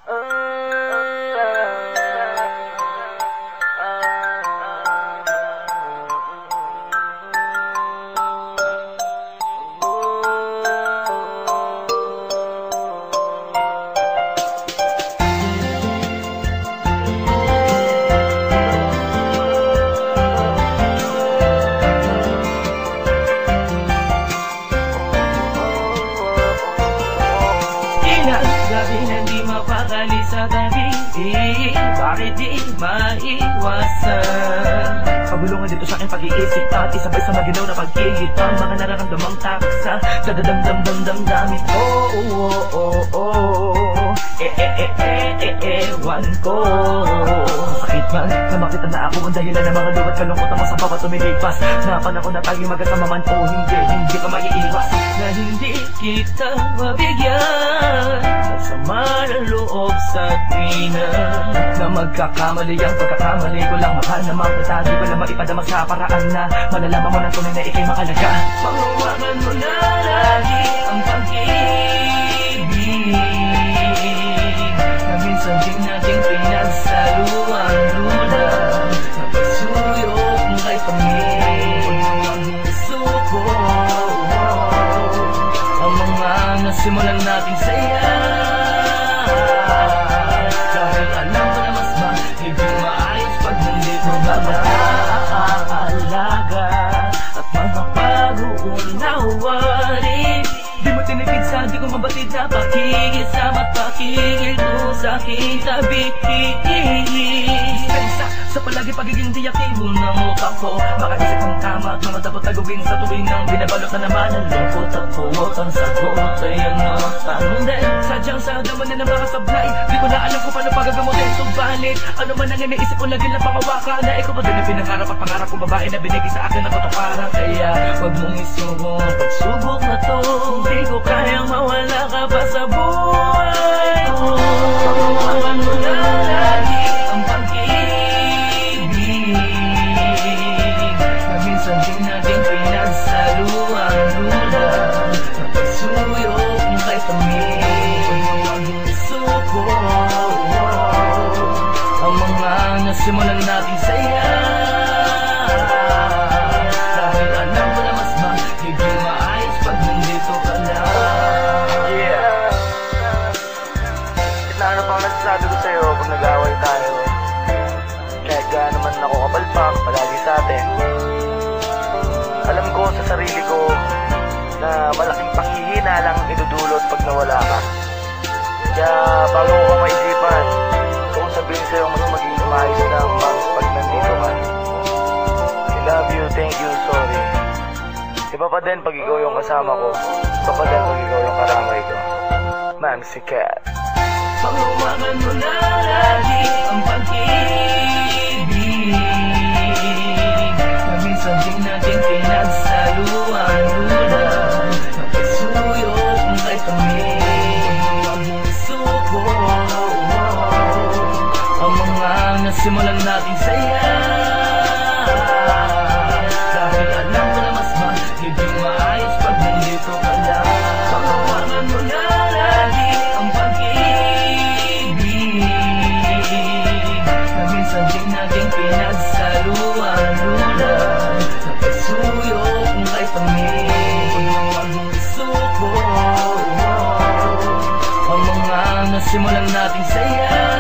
Gabi na di mapakali sa tabi, bakit di maiwasan? Pabulungan dito sa aking pag-iisip at isabay sa maginaw na pag-ihit ang mga nararamdamang taksa dadadamdam-damdamin. Ewan ko. Sakit man na makita na ako ang dahilan ng mga luwat kalungkutan mo sa bawat tumilipas. Na panahon na tayo magkasama man o hindi ka maiiwas. Na hindi kita mabigyan sama ng loob sa tina. Na magkakamali ang pagkakamali ko lang. Mahal na magtatagi ko lang maipadama sa paraan na malalaman mo na tunay na ikay makalaga. Panghawakan mo na lagi ang pag-ibig na minsan din natin pinagsaluan luna. Napasuyok kay Panginoon ang suko. Ang mga nasimulan nating saya, dahil alam ko na mas magiging maayos pag nandito ka na. Alaga at mga pag-uunawarin, di mo tinipid sa di ko mabatid na pakikisama at pakikildo sa aking tabi. Dispensa sa palagi pagiging diaktibo ng utak ko, makaisip ng tama at mga dapat na gawin sa tuwing nang binabalot na naman ang lungkot at puwot. Ang sagot ay ano, tanong din sadyang sa daman na ng mga sablay. Di ko na alam kung paano pagagamutin. Subalit ano man ang iniisip ko lagi na pangawakan na ikaw pa din ang pinangarap at pangarap kong babae na binigay sa akin na katuparan. Kaya wag mong isubo pagsubok na to, hindi ko kayang mawala ka pa sa buhay ko. Pagkawalan mo na lagi ang pag-ibig na minsan din natin pinagsaluan luna. Napasuyok kay Panginoon ang suko. Ang mga nasimulan nating saya, dahil alam ko na mas magiging maayos pag nandito ka na. Yeah. Ano pang nasasabi ko sa'yo pag nag-away tayo? Kahit gaano man ako kapalpak palagi sa atin, alam ko sa sarili ko na malaking panghihina lang idudulot pag nawala ka. Kaya bago ko maisipan kung sabihin sa'yo mas magiging maayos lang pag nandito ka. I love you, thank you, sorry. Iba pa din pag ikaw yung kasama ko, iba pa din pag ikaw yung karamay ko. Mamsi Cat. Panghawakan mo na lagi ang pag-ibig na minsan din natin pinagsaluan luna. Napasuyok kay Panginoon ang suko. Ang mga nasimulan nating saya, dahil alam ko na mas magiging maayos pag nandito ka na. Panghawakan mo na lagi ang pag-ibig na minsan din natin pinagsaluan luna. Napasuyok kay Panginoon ang suko. Ang mga nasimulan nating saya,